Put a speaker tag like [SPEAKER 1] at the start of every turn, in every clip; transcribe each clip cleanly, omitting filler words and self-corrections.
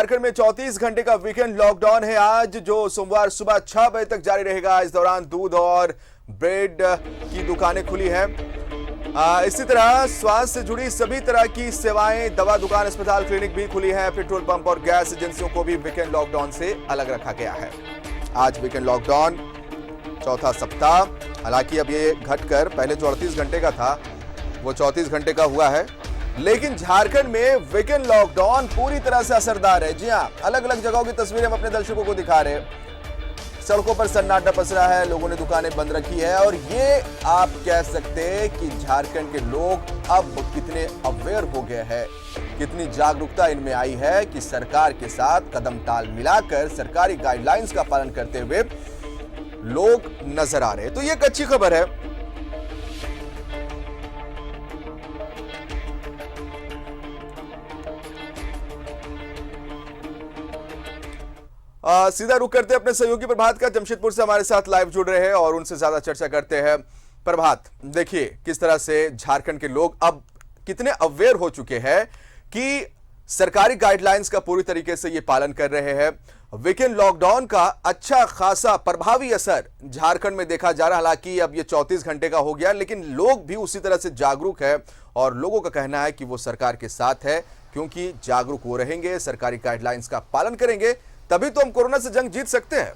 [SPEAKER 1] झारखंड में 34 घंटे का वीकेंड लॉकडाउन है आज, जो सोमवार सुबह 6 बजे तक जारी रहेगा। इस दौरान दूध और ब्रेड की दुकानें खुली हैं। इसी तरह स्वास्थ्य से जुड़ी सभी तरह की सेवाएं, दवा दुकान, अस्पताल, क्लिनिक भी खुली हैं। पेट्रोल पंप और गैस एजेंसियों को भी वीकेंड लॉकडाउन से अलग रखा गया है। आज वीकेंड लॉकडाउन चौथा सप्ताह, हालांकि अब ये घटकर पहले जो 38 घंटे का था वो 34 घंटे का हुआ है। लेकिन झारखंड में वीकेंड लॉकडाउन पूरी तरह से असरदार है। जी हां, अलग अलग जगहों की तस्वीरें हम अपने दर्शकों को दिखा रहे हैं। सड़कों पर सन्नाटा पसरा है, लोगों ने दुकानें बंद रखी है और ये आप कह सकते हैं कि झारखंड के लोग अब कितने अवेयर हो गए हैं, कितनी जागरूकता इनमें आई है कि सरकार के साथ कदम ताल मिलाकर सरकारी गाइडलाइंस का पालन करते हुए लोग नजर आ रहे हैं। तो ये एक अच्छी खबर है। सीधा रुक करते हैं अपने सहयोगी प्रभात का। जमशेदपुर से हमारे साथ लाइव जुड़ रहे हैं और उनसे ज्यादा चर्चा करते हैं। प्रभात, देखिए किस तरह से झारखंड के लोग अब कितने अवेयर हो चुके हैं कि सरकारी गाइडलाइंस का पूरी तरीके से ये पालन कर रहे हैं। वीकेंड लॉकडाउन का अच्छा खासा प्रभावी असर झारखंड में देखा जा रहा है। हालांकि अब ये 34 घंटे का हो गया, लेकिन लोग भी उसी तरह से जागरूक है और लोगों का कहना है कि वो सरकार के साथ है, क्योंकि जागरूक वो रहेंगे, सरकारी गाइडलाइंस का पालन करेंगे, तभी तो हम कोरोना से जंग जीत सकते हैं।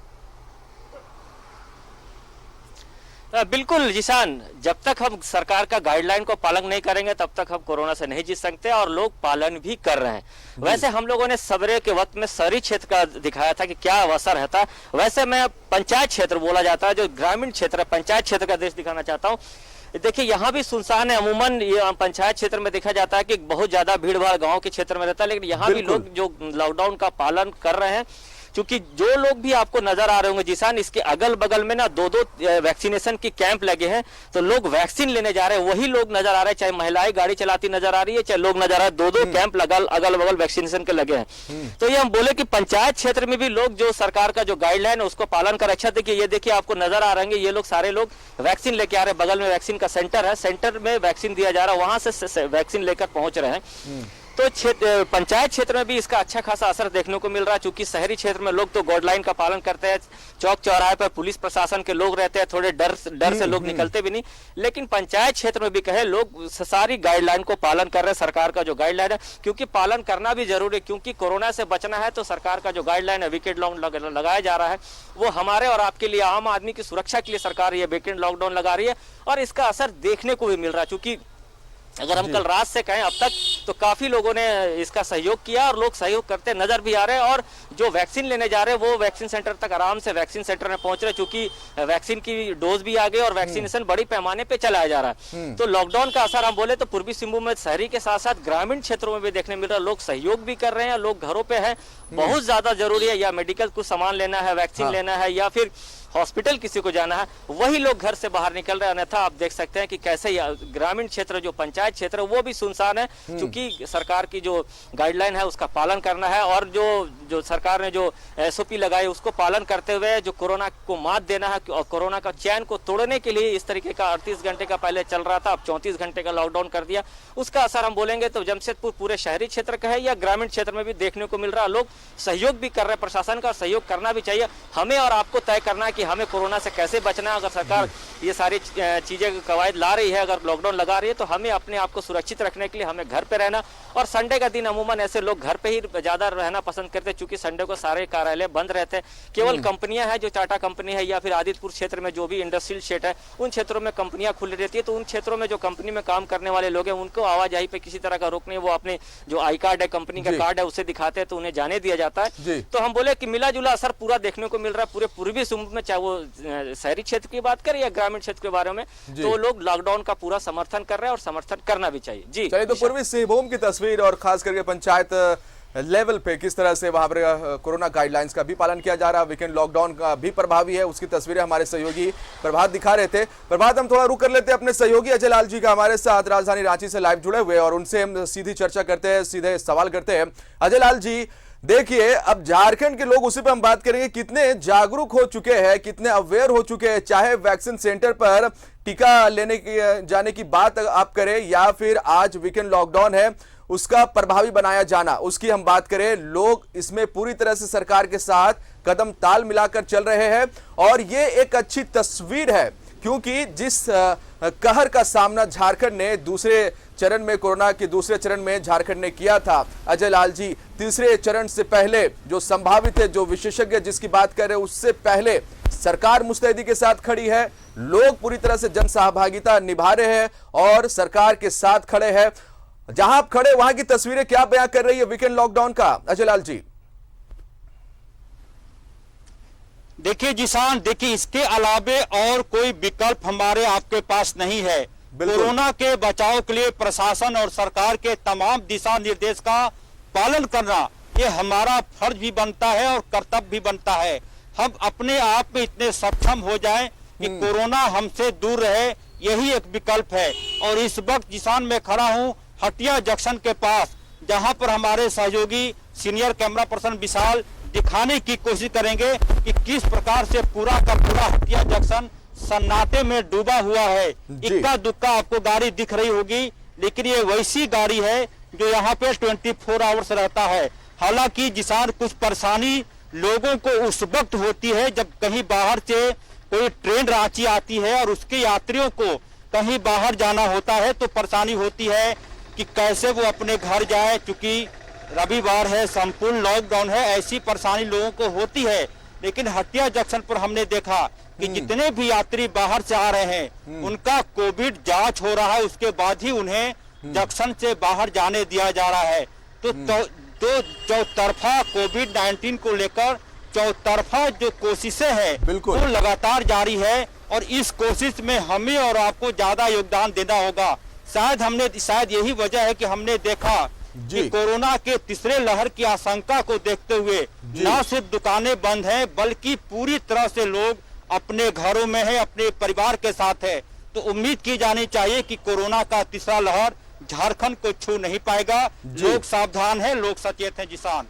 [SPEAKER 2] बिल्कुल जिशान, जब तक हम सरकार का गाइडलाइन को पालन नहीं करेंगे तब तक हम कोरोना से नहीं जीत सकते और लोग पालन भी कर रहे हैं। वैसे हम लोगों ने सवेरे के वक्त में शहरी क्षेत्र का दिखाया था कि क्या असर रहता है। वैसे मैं पंचायत क्षेत्र बोला जाता है, जो ग्रामीण क्षेत्र है, पंचायत क्षेत्र का दृश्य दिखाना चाहता हूँ। देखिए यहाँ भी सुनसान है। अमूमन ये पंचायत क्षेत्र में देखा जाता है कि बहुत ज्यादा भीड़ भाड़ गाँव के क्षेत्र में रहता है, लेकिन यहाँ भी लोग जो लॉकडाउन का पालन कर रहे हैं, क्योंकि जो लोग भी आपको नजर आ रहे होंगे जिसान, इसके अगल बगल में ना दो वैक्सीनेशन के कैंप लगे हैं, तो लोग वैक्सीन लेने जा रहे हैं। वही लोग नजर आ रहे हैं, चाहे महिलाएं गाड़ी चलाती नजर आ रही है, चाहे लोग नजर आ रहे हैं। दो कैंप अगल बगल वैक्सीनेशन के लगे हैं। तो ये हम बोले कि पंचायत क्षेत्र में भी लोग जो सरकार का जो गाइडलाइन है उसको पालन कर। अच्छा देखिए, ये देखिए आपको नजर आ रहे हैं, ये लोग सारे लोग वैक्सीन लेके आ रहे हैं। बगल में वैक्सीन का सेंटर है, सेंटर में वैक्सीन दिया जा रहा है, वहां से वैक्सीन लेकर पहुंच रहे हैं। तो पंचायत क्षेत्र में भी इसका अच्छा खासा असर देखने को मिल रहा है। चूंकि शहरी क्षेत्र में लोग तो गाइडलाइन का पालन करते हैं, चौक चौराहे पर पुलिस प्रशासन के लोग रहते हैं, थोड़े डर से लोग निकलते भी नहीं। लेकिन पंचायत क्षेत्र में भी कहे लोग सारी गाइडलाइन को पालन कर रहे हैं, सरकार का जो गाइडलाइन है, क्योंकि पालन करना भी जरूरी है। क्योंकि कोरोना से बचना है तो सरकार का जो गाइडलाइन है, वीकेंड लॉकडाउन लगाया जा रहा है, वो हमारे और आपके लिए, आम आदमी की सुरक्षा के लिए सरकार ये वीकेंड लॉकडाउन लगा रही है और इसका असर देखने को भी मिल रहा है। चूंकि अगर हम कल रात से कहें अब तक तो काफी लोगों ने इसका सहयोग किया और लोग सहयोग करते नजर भी आ रहे हैं। और जो वैक्सीन लेने जा रहे हैं वो वैक्सीन सेंटर तक आराम से वैक्सीन सेंटर में पहुंच रहे हैं, क्योंकि वैक्सीन की डोज भी आ गई और वैक्सीनेशन बड़ी पैमाने पे चलाया जा रहा है। तो लॉकडाउन का असर हम बोले तो पूर्वी सिंहभूम में शहरी के साथ साथ ग्रामीण क्षेत्रों में भी देखने मिल रहा है। लोग सहयोग भी कर रहे हैं, लोग घरों पे है, बहुत ज्यादा जरूरी है, या मेडिकल कुछ सामान लेना है, वैक्सीन लेना है, या फिर हॉस्पिटल किसी को जाना है, वही लोग घर से बाहर निकल रहे हैं। अन्यथा आप देख सकते हैं कि कैसे ग्रामीण क्षेत्र, जो पंचायत क्षेत्र वो भी सुनसान है, क्योंकि सरकार की जो गाइडलाइन है उसका पालन करना है और जो सरकार ने जो एसओपी लगाई उसको पालन करते हुए जो कोरोना को मात देना है और कोरोना का चैन को तोड़ने के लिए इस तरीके का 38 घंटे का पहले चल रहा था, अब 34 घंटे का लॉकडाउन कर दिया। उसका असर हम बोलेंगे तो जमशेदपुर पूरे शहरी क्षेत्र का है या ग्रामीण क्षेत्र में भी देखने को मिल रहा है। लोग सहयोग भी कर रहे हैं, प्रशासन का सहयोग करना भी चाहिए। हमें और आपको तय करना है कि हमें कोरोना से कैसे बचना है। अगर सरकार ये सारी चीजें कवायद ला रही है, अगर लॉकडाउन लगा रही है, तो हमें अपने आप को सुरक्षित रखने के लिए हमें घर पे रहना। और संडे का दिन अमूमन ऐसे लोग घर पे ही ज्यादा रहना पसंद करते हैं, क्योंकि संडे को सारे कार्यालय बंद रहते हैं। केवल कंपनियां हैं, जो टाटा कंपनी है या फिर आदित्यपुर क्षेत्र में जो भी इंडस्ट्रियल क्षेत्र है, उन क्षेत्रों में कंपनियां खुली रहती है। तो उन क्षेत्रों में जो कंपनी में काम करने वाले लोग हैं उनको आवाजाही पे किसी तरह का रोक नहीं, वो अपने जो आई कार्ड है, कंपनी का कार्ड है, उसे दिखाते हैं तो उन्हें जाने दिया जाता है। तो हम बोले कि मिला जुला असर पूरा देखने को मिल रहा है पूरे पूर्वी सिंहभूम में, चाहे वो शहरी क्षेत्र की बात करें या ग्रामीण क्षेत्र के बारे में। तो लोग लॉकडाउन का पूरा समर्थन कर रहे हैं और समर्थन करना भी चाहिए। जी
[SPEAKER 1] चलिए, तो पूर्वी सिंहभूम की तस्वीर और खास करके पंचायत लेवल पे किस तरह से वहां पर कोरोना गाइडलाइंस का भी पालन किया जा रहा है, वीकेंड लॉकडाउन का भी प्रभावी है, उसकी तस्वीरें हमारे सहयोगी प्रभात दिखा रहे थे। प्रभात, हम थोड़ा रुक कर लेते हैं अपने सहयोगी अजय लाल जी का हमारे साथ राजधानी रांची से लाइव जुड़े हुए, और उनसे हम सीधी चर्चा करते हैं, सीधे सवाल करते हैं। अजय लाल जी, देखिए अब झारखंड के लोग, उसी पे हम बात करेंगे, कितने जागरूक हो चुके हैं, कितने अवेयर हो चुके हैं, चाहे वैक्सीन सेंटर पर टीका लेने की जाने की बात आप करें या फिर आज वीकेंड लॉकडाउन है उसका प्रभावी बनाया जाना, उसकी हम बात करें, लोग इसमें पूरी तरह से सरकार के साथ कदम ताल मिलाकर चल रहे हैं और ये एक अच्छी तस्वीर है, क्योंकि जिस कहर का सामना झारखंड ने दूसरे चरण में, कोरोना के दूसरे चरण में झारखंड ने किया था, अजय लाल जी, तीसरे चरण से पहले जो संभावित है, जो विशेषज्ञ जिसकी बात कर रहे हैं, उससे पहले सरकार मुस्तैदी के साथ खड़ी है, लोग पूरी तरह से जन सहभागिता निभा रहे हैं और सरकार के साथ खड़े हैं। जहां आप खड़े वहां की तस्वीरें क्या बयां कर रही है वीकेंड लॉकडाउन का, अजय लाल जी?
[SPEAKER 3] देखिए जिसान, देखिए इसके अलावे और कोई विकल्प हमारे आपके पास नहीं है। कोरोना के बचाव के लिए प्रशासन और सरकार के तमाम दिशा निर्देश का पालन करना ये हमारा फर्ज भी बनता है और कर्तव्य भी बनता है। हम अपने आप में इतने सक्षम हो जाएं कि कोरोना हमसे दूर रहे, यही एक विकल्प है। और इस वक्त जिसान में खड़ा हूं हटिया जंक्शन के पास, जहां पर हमारे सहयोगी सीनियर कैमरा पर्सन विशाल दिखाने की कोशिश करेंगे कि किस प्रकार से पूरा का पूरा हटिया जंक्शन सन्नाटे में डूबा हुआ है। इक्का दुक्का आपको गाड़ी दिख रही होगी, लेकिन ये वैसी गाड़ी है जो यहाँ पे 24 आवर्स रहता है। हालांकि जिसान कुछ परेशानी लोगों को उस वक्त होती है जब कहीं बाहर से कोई ट्रेन रांची आती है और उसके यात्रियों को कहीं बाहर जाना होता है, तो परेशानी होती है कि कैसे वो अपने घर जाए, क्योंकि रविवार है, संपूर्ण लॉकडाउन है, ऐसी परेशानी लोगों को होती है। लेकिन हटिया जंक्शन पर हमने देखा कि जितने भी यात्री बाहर से आ रहे हैं उनका कोविड जांच हो रहा है, उसके बाद ही उन्हें जंक्शन से बाहर जाने दिया जा रहा है। तो चौतरफा कोविड-19 को लेकर चौतरफा जो कोशिशें हैं वो लगातार जारी है और इस कोशिश में हमें और आपको ज्यादा योगदान देना होगा। शायद यही वजह है कि हमने देखा कि कोरोना के तीसरे लहर की आशंका को देखते हुए न सिर्फ दुकानें बंद हैं, बल्कि पूरी तरह से लोग अपने घरों में हैं, अपने परिवार के साथ है। तो उम्मीद की जानी चाहिए कि कोरोना का तीसरा लहर झारखंड को छू नहीं पाएगा। लोग सावधान हैं, लोग सचेत हैं जिसान।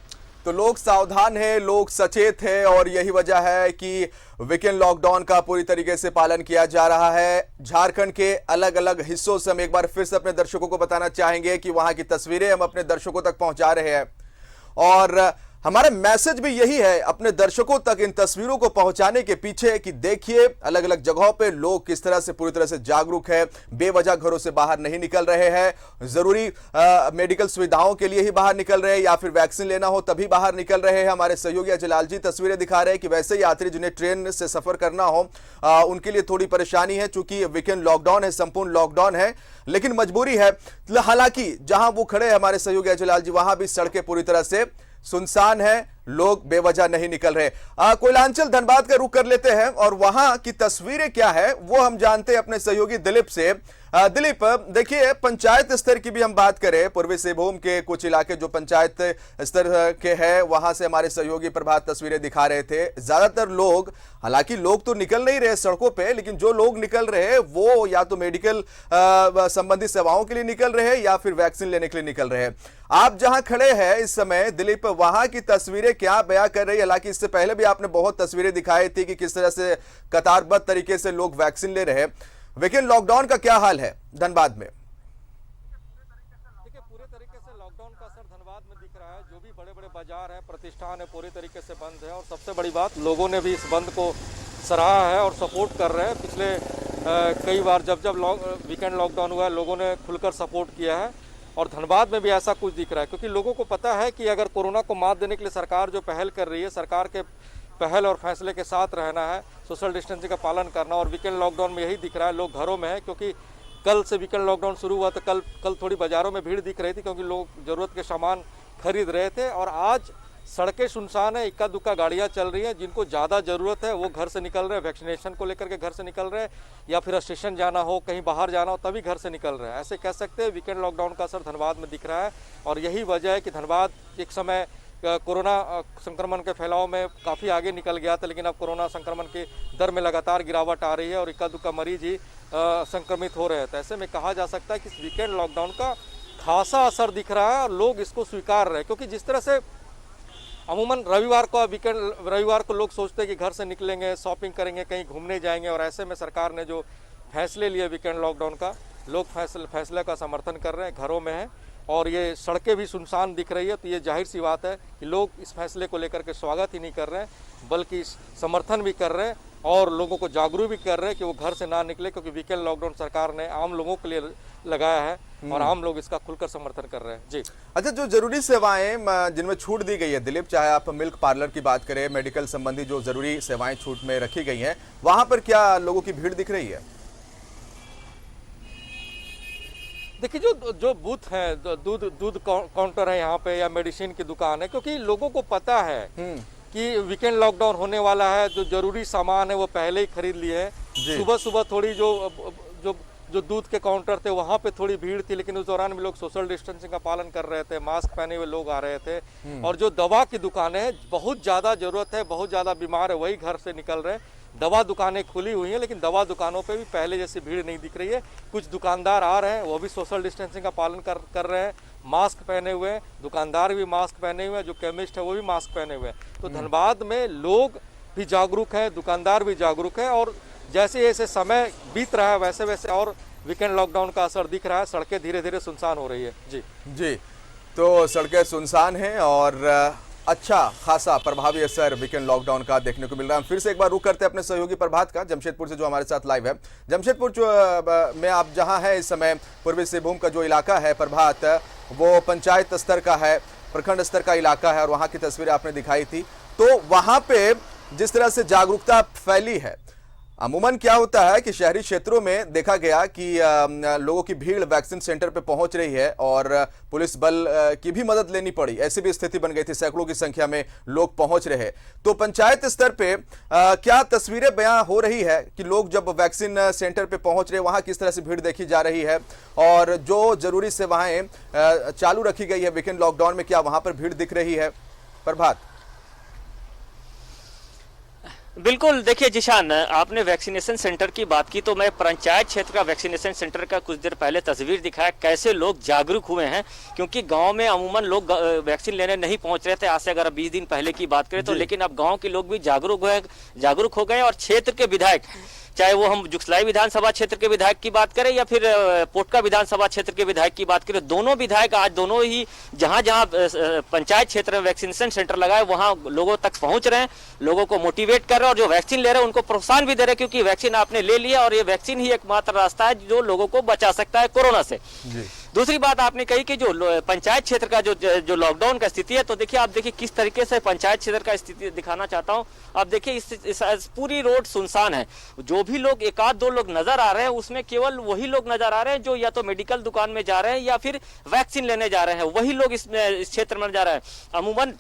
[SPEAKER 1] तो लोग सावधान हैं, लोग सचेत हैं और यही वजह है कि वीकेंड लॉकडाउन का पूरी तरीके से पालन किया जा रहा है। झारखंड के अलग अलग हिस्सों से हम एक बार फिर से अपने दर्शकों को बताना चाहेंगे कि वहां की तस्वीरें हम अपने दर्शकों तक पहुंचा रहे हैं और हमारा मैसेज भी यही है अपने दर्शकों तक इन तस्वीरों को पहुंचाने के पीछे कि देखिए अलग अलग जगहों पे लोग किस तरह से पूरी तरह से जागरूक है, बेवजह घरों से बाहर नहीं निकल रहे हैं, जरूरी मेडिकल सुविधाओं के लिए ही बाहर निकल रहे हैं या फिर वैक्सीन लेना हो तभी बाहर निकल रहे हैं। हमारे सहयोगी अजय लाल जी तस्वीरें दिखा रहे हैं कि वैसे यात्री जिन्हें ट्रेन से सफर करना हो उनके लिए थोड़ी परेशानी है, चूंकि वीकेंड लॉकडाउन है, संपूर्ण लॉकडाउन है, लेकिन मजबूरी है। हालांकि जहां वो खड़े हमारे सहयोगी अजय लाल जी, वहां भी सड़कें पूरी तरह से सुनसान है, लोग बेवजह नहीं निकल रहे। कोयलांचल धनबाद का रुख कर लेते हैं और वहां की तस्वीरें क्या है वो हम जानते हैं अपने सहयोगी दिलीप से। दिलीप, देखिए पंचायत स्तर की भी हम बात करें, पूर्वी सिंहभूम के कुछ इलाके जो पंचायत स्तर के हैं वहां से हमारे सहयोगी प्रभात तस्वीरें दिखा रहे थे। ज्यादातर लोग, हालांकि लोग तो निकल नहीं रहे सड़कों पे, लेकिन जो लोग निकल रहे हैं वो या तो मेडिकल संबंधी सेवाओं के लिए निकल रहे हैं या फिर वैक्सीन लेने के लिए निकल रहे हैं। आप जहां खड़े हैं इस समय दिलीप, वहां की तस्वीरें क्या बयां कर रही है? हालांकि इससे पहले भी आपने बहुत तस्वीरें दिखाई थी कि किस तरह से कतारबद्ध तरीके से लोग वैक्सीन ले रहे हैं। वीकेंड लॉकडाउन का क्या हाल है धनबाद में?
[SPEAKER 4] देखिए पूरे तरीके से लॉकडाउन का असर धनबाद में दिख रहा है। जो भी बड़े बड़े बाजार हैं, प्रतिष्ठान है, पूरी तरीके से बंद है और सबसे बड़ी बात लोगों ने भी इस बंद को सराहा है और सपोर्ट कर रहे हैं। पिछले कई बार जब वीकेंड लॉकडाउन हुआ है लोगों ने खुलकर सपोर्ट किया है और धनबाद में भी ऐसा कुछ दिख रहा है, क्योंकि लोगों को पता है कि अगर कोरोना को मात देने के लिए सरकार जो पहल कर रही है, सरकार के पहल और फैसले के साथ रहना है, सोशल डिस्टेंसिंग का पालन करना। और वीकेंड लॉकडाउन में यही दिख रहा है, लोग घरों में हैं, क्योंकि कल से वीकेंड लॉकडाउन शुरू हुआ तो कल थोड़ी बाज़ारों में भीड़ दिख रही थी क्योंकि लोग ज़रूरत के सामान खरीद रहे थे। और आज सड़कें सुनसान है, इक्का दुक्का गाड़ियाँ चल रही हैं। जिनको ज़्यादा ज़रूरत है वो घर से निकल रहे हैं, वैक्सीनेशन को लेकर के घर से निकल रहे हैं या फिर स्टेशन जाना हो, कहीं बाहर जाना हो तभी घर से निकल रहे हैं। ऐसे कह सकते हैं वीकेंड लॉकडाउन का असर धनबाद में दिख रहा है और यही वजह है कि धनबाद एक समय कोरोना संक्रमण के फैलाव में काफ़ी आगे निकल गया था, लेकिन अब कोरोना संक्रमण की दर में लगातार गिरावट आ रही है और इक्का दुक्का मरीज ही संक्रमित हो रहे हैं। तो ऐसे में कहा जा सकता है कि इस वीकेंड लॉकडाउन का खासा असर दिख रहा है और लोग इसको स्वीकार रहे हैं, क्योंकि जिस तरह से अमूमन रविवार को लोग सोचते हैं कि घर से निकलेंगे, शॉपिंग करेंगे, कहीं घूमने जाएंगे और ऐसे में सरकार ने जो फैसले लिए वीकेंड लॉकडाउन का, लोग फैसले का समर्थन कर रहे हैं, घरों में हैं। और ये सड़कें भी सुनसान दिख रही है, तो ये जाहिर सी बात है कि लोग इस फैसले को लेकर के स्वागत ही नहीं कर रहे हैं, बल्कि समर्थन भी कर रहे हैं और लोगों को जागरूक भी कर रहे हैं कि वो घर से ना निकले, क्योंकि वीकेंड लॉकडाउन सरकार ने आम लोगों के लिए लगाया है और आम लोग इसका खुलकर समर्थन कर रहे हैं। जी
[SPEAKER 1] अच्छा, जो जरूरी सेवाएं जिनमें छूट दी गई है दिलीप, चाहे आप मिल्क पार्लर की बात करें, मेडिकल संबंधी जो जरूरी सेवाएं छूट में रखी गई हैं, वहां पर क्या लोगों की भीड़ दिख रही है?
[SPEAKER 4] देखिए, जो बूथ है, दूध काउंटर है यहाँ पे या मेडिसिन की दुकान है, क्योंकि लोगों को पता है कि वीकेंड लॉकडाउन होने वाला है, जो जरूरी सामान है वो पहले ही खरीद लिए हैं। सुबह सुबह थोड़ी जो दूध के काउंटर थे वहाँ पे थोड़ी भीड़ थी, लेकिन उस दौरान भी लोग सोशल डिस्टेंसिंग का पालन कर रहे थे, मास्क पहने हुए लोग आ रहे थे। और जो दवा की दुकानें हैं, बहुत ज़्यादा जरूरत है, बहुत ज़्यादा बीमार है, वही घर से निकल रहे हैं। दवा दुकानें खुली हुई हैं, लेकिन दवा दुकानों पे भी पहले जैसी भीड़ नहीं दिख रही है। कुछ दुकानदार आ रहे हैं, वो भी सोशल डिस्टेंसिंग का पालन कर रहे हैं, मास्क पहने हुए हैं, दुकानदार भी मास्क पहने हुए हैं, जो केमिस्ट है वो भी मास्क पहने हुए हैं। तो धनबाद में लोग भी जागरूक हैं, दुकानदार भी जागरूक हैं, और जैसे जैसे समय बीत रहा है वैसे वैसे और वीकेंड लॉकडाउन का असर दिख रहा है। सड़कें धीरे धीरे सुनसान हो रही है। जी,
[SPEAKER 1] तो सड़कें सुनसान हैं और अच्छा खासा प्रभावी असर वीकेंड लॉकडाउन का देखने को मिल रहा है। हम फिर से एक बार रुक करते हैं अपने सहयोगी प्रभात का, जमशेदपुर से, जो हमारे साथ लाइव है। जमशेदपुर में आप जहां हैं इस समय, पूर्वी सिंहभूम का जो इलाका है प्रभात, वो पंचायत स्तर का है, प्रखंड स्तर का इलाका है, और वहां की तस्वीरें आपने दिखाई थी। तो वहां पे जिस तरह से जागरूकता फैली है, अमूमन क्या होता है कि शहरी क्षेत्रों में देखा गया कि लोगों की भीड़ वैक्सीन सेंटर पे पहुंच रही है और पुलिस बल की भी मदद लेनी पड़ी, ऐसी भी स्थिति बन गई थी, सैकड़ों की संख्या में लोग पहुंच रहे। तो पंचायत स्तर पे क्या तस्वीरें बयां हो रही है कि लोग जब वैक्सीन सेंटर पे पहुंच रहे, वहां किस तरह से भीड़ देखी जा रही है, और जो जरूरी सेवाएं चालू रखी गई है वीकेंड लॉकडाउन में, क्या वहां पर भीड़ दिख रही है? प्रभात।
[SPEAKER 2] बिल्कुल, देखिए जिशान, आपने वैक्सीनेशन सेंटर की बात की, तो मैं पंचायत क्षेत्र का वैक्सीनेशन सेंटर का कुछ देर पहले तस्वीर दिखाया, कैसे लोग जागरूक हुए हैं। क्योंकि गांव में अमूमन लोग वैक्सीन लेने नहीं पहुंच रहे थे, आज से अगर 20 दिन पहले की बात करें तो, लेकिन अब गांव के लोग भी जागरूक हो गए। और क्षेत्र के विधायक, चाहे वो हम जुगसलाई विधानसभा क्षेत्र के विधायक की बात करें या फिर पोटका विधानसभा क्षेत्र के विधायक की बात करें, दोनों विधायक आज दोनों ही जहां जहां पंचायत क्षेत्र में वैक्सीनेशन सेंटर लगाए वहां लोगों तक पहुंच रहे हैं, लोगों को मोटिवेट कर रहे हैं, और जो वैक्सीन ले रहे हैं उनको प्रोत्साहन भी दे रहे हैं, क्योंकि वैक्सीन आपने ले लिया और ये वैक्सीन ही एकमात्र रास्ता है जो लोगों को बचा सकता है कोरोना से। दूसरी बात आपने कही कि जो पंचायत क्षेत्र का जो लॉकडाउन का स्थिति है, तो देखिए आप देखिए किस तरीके से पंचायत क्षेत्र का स्थिति दिखाना चाहता हूं। आप देखिए इस पूरी रोड सुनसान है, जो भी लोग एक आध दो लोग नजर आ रहे हैं उसमें केवल वही लोग नजर आ रहे हैं जो या तो मेडिकल दुकान में जा रहे हैं या फिर वैक्सीन लेने जा रहे हैं, वही लोग इस क्षेत्र में जा रहे हैं। अमूमन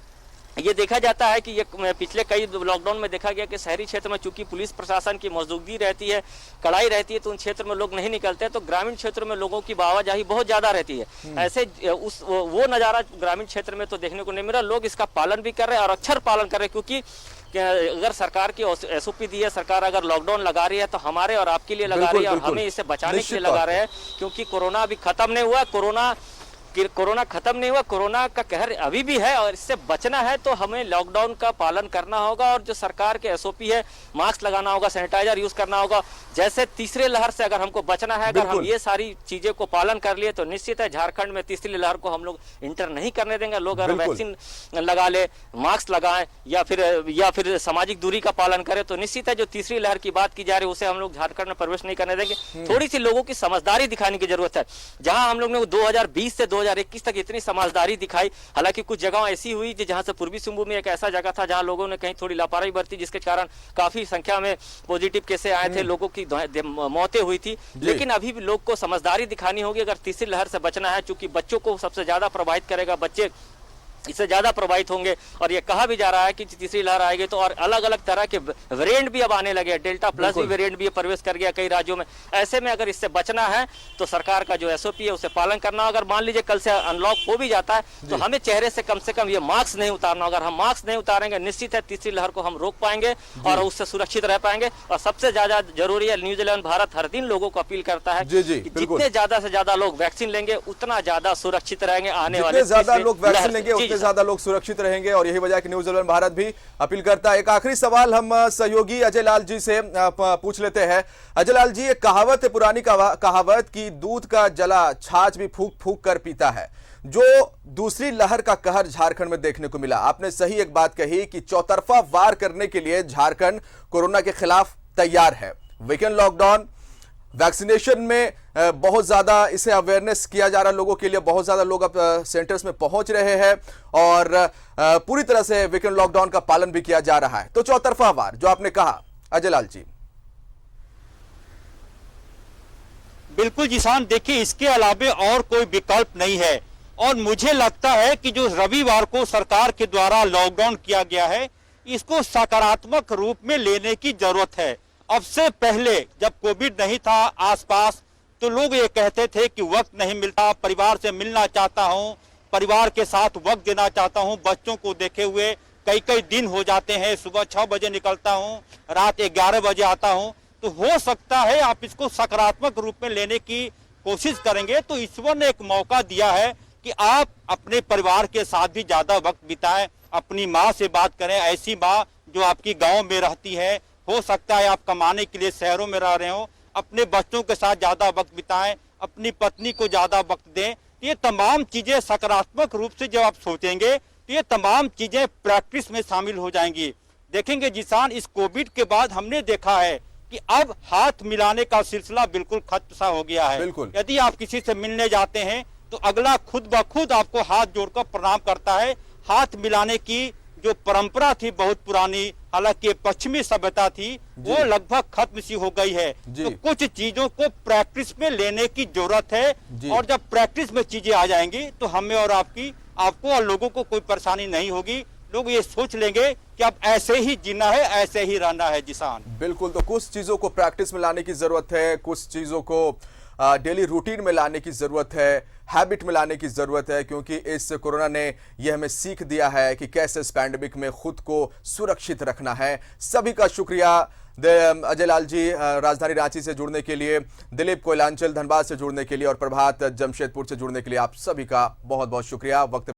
[SPEAKER 2] ये देखा जाता है कि ये पिछले कई लॉकडाउन में देखा गया कि शहरी क्षेत्र में चूंकि पुलिस प्रशासन की मौजूदगी रहती है, कड़ाई रहती है, तो उन क्षेत्र में लोग नहीं निकलते हैं, तो ग्रामीण क्षेत्र में लोगों की आवाजाही बहुत ज्यादा रहती है। ऐसे वो नजारा ग्रामीण क्षेत्र में तो देखने को नहीं मिला। लोग इसका पालन भी कर रहे हैं और अक्षर पालन कर रहे हैं, क्योंकि अगर सरकार की एसओपी दी है, सरकार अगर लॉकडाउन लगा रही है तो हमारे और आपके लिए लगा रही है, और हमें इसे बचाने के लिए लगा रहे हैं, क्योंकि कोरोना अभी खत्म नहीं हुआ। कोरोना खत्म नहीं हुआ, कोरोना का कहर अभी भी है, और इससे बचना है तो हमें लॉकडाउन का पालन करना होगा, और जो सरकार के एसओपी है, मास्क लगाना होगा, सैनिटाइजर यूज करना होगा। जैसे तीसरे लहर से अगर हमको बचना है, अगर हम ये सारी चीजें को पालन कर लिए तो निश्चित है झारखंड में तीसरी लहर को हम लोग इंटर नहीं करने देंगे। लोग अगर वैक्सीन लगा ले, मास्क लगाएं या फिर सामाजिक दूरी का पालन करें, तो निश्चित है जो तीसरी लहर की बात की जा रही है उसे हम लोग झारखंड में प्रवेश नहीं करने देंगे। थोड़ी सी लोगों की समझदारी दिखाने की जरूरत है। जहां हम लोग ने 2020 से 2021 तक इतनी समझदारी दिखाई, हालांकि कुछ जगह ऐसी हुई जहां से पूर्वी सिंहभूम में एक ऐसा जगह था जहां लोगों ने कहीं थोड़ी लापरवाही बरती, जिसके कारण काफी संख्या में पॉजिटिव केसेस आए थे, लोगों की मौतें हुई थी। लेकिन अभी भी लोग को समझदारी दिखानी होगी अगर तीसरी लहर से बचना है, चूंकि बच्चों को सबसे ज्यादा प्रभावित करेगा, बच्चे इससे ज्यादा प्रभावित होंगे। और ये कहा भी जा रहा है कि तीसरी लहर आएगी तो और अलग अलग तरह के वेरिएंट भी अब आने लगे, डेल्टा प्लस भी वेरिएंट भी प्रवेश कर गया कई राज्यों में। ऐसे में अगर इससे बचना है तो सरकार का जो एसओपी है उसे पालन करना। अगर मान लीजिए कल से अनलॉक हो भी जाता है तो हमें चेहरे से कम ये मास्क नहीं उतारना। अगर हम मास्क नहीं उतारेंगे निश्चित है तीसरी लहर को हम रोक पाएंगे और उससे सुरक्षित रह पाएंगे। और सबसे ज्यादा जरूरी है, न्यूज 11 भारत हर दिन लोगों को अपील करता है कि जितने ज्यादा से ज्यादा लोग वैक्सीन लेंगे उतना ज्यादा सुरक्षित रहेंगे। आने वाले
[SPEAKER 1] ज्यादा लोग वैक्सीन लेंगे उतने ज्यादा लोग सुरक्षित रहेंगे, और यही वजह कि न्यूज 11 भारत भी अपील करता है। एक आखिरी सवाल हम सहयोगी अजय लाल जी से पूछ लेते हैं। अजय लाल जी, एक कहावत है, पुरानी कहावत, कि दूध का जला छाछ भी फूंक फूंक कर पीता है। जो दूसरी लहर का कहर झारखंड में देखने को मिला, आपने सही एक बात कही कि चौतरफा वार करने के लिए झारखंड कोरोना के खिलाफ तैयार है। वीकेंड लॉकडाउन, वैक्सीनेशन में बहुत ज्यादा इसे अवेयरनेस किया जा रहा है लोगों के लिए, बहुत ज्यादा लोग अब सेंटर्स में पहुंच रहे हैं और पूरी तरह से वीकेंड लॉकडाउन का पालन भी किया जा रहा है। तो चौतरफा वार जो आपने कहा अजय लाल जी।
[SPEAKER 3] बिल्कुल जिसान, देखिए इसके अलावे और कोई विकल्प नहीं है और मुझे लगता है कि जो रविवार को सरकार के द्वारा लॉकडाउन किया गया है इसको सकारात्मक रूप में लेने की जरूरत है। अब से पहले जब कोविड नहीं था आसपास तो लोग ये कहते थे कि वक्त नहीं मिलता, परिवार से मिलना चाहता हूं, परिवार के साथ वक्त देना चाहता हूं, बच्चों को देखे हुए कई कई दिन हो जाते हैं, सुबह 6 बजे निकलता हूं, रात 11 बजे आता हूं। तो हो सकता है आप इसको सकारात्मक रूप में लेने की कोशिश करेंगे तो ईश्वर ने एक मौका दिया है कि आप अपने परिवार के साथ भी ज्यादा वक्त बिताएं, अपनी माँ से बात करें, ऐसी माँ जो आपकी गांव में रहती है, हो सकता है आप कमाने के लिए शहरों में रह रहे हो, अपने बच्चों के साथ ज्यादा वक्त बिताएं, अपनी पत्नी को ज्यादा वक्त दें। ये तमाम चीजें सकारात्मक रूप से जब आप सोचेंगे तो ये तमाम चीजें प्रैक्टिस में शामिल हो जाएंगी। देखेंगे जिसान, इस कोविड के बाद हमने देखा है कि अब हाथ मिलाने का सिलसिला बिल्कुल खत्म सा हो गया है। यदि आप किसी से मिलने जाते हैं तो अगला खुद ब खुद आपको हाथ जोड़कर प्रणाम करता है। हाथ मिलाने की जो परंपरा थी बहुत पुरानी, हालांकि पश्चिमी सभ्यता थी, वो लगभग खत्म सी हो गई है। तो कुछ चीजों को प्रैक्टिस में लेने की जरूरत है और जब प्रैक्टिस में चीजें आ जाएंगी तो हमें और आपको और लोगों को कोई परेशानी नहीं होगी। लोग ये सोच लेंगे कि अब ऐसे ही जीना है, ऐसे ही रहना है जिसान।
[SPEAKER 1] बिल्कुल, तो कुछ चीजों को प्रैक्टिस में लाने की जरूरत है, कुछ चीजों को डेली रूटीन में लाने की जरूरत है, हैबिट में लाने की जरूरत है, क्योंकि इस कोरोना ने यह हमें सीख दिया है कि कैसे इस पैंडेमिक में खुद को सुरक्षित रखना है। सभी का शुक्रिया अजय लाल जी राजधानी रांची से जुड़ने के लिए, दिलीप कोयलांचल धनबाद से जुड़ने के लिए और प्रभात जमशेदपुर से जुड़ने के लिए, आप सभी का बहुत बहुत शुक्रिया। वक्त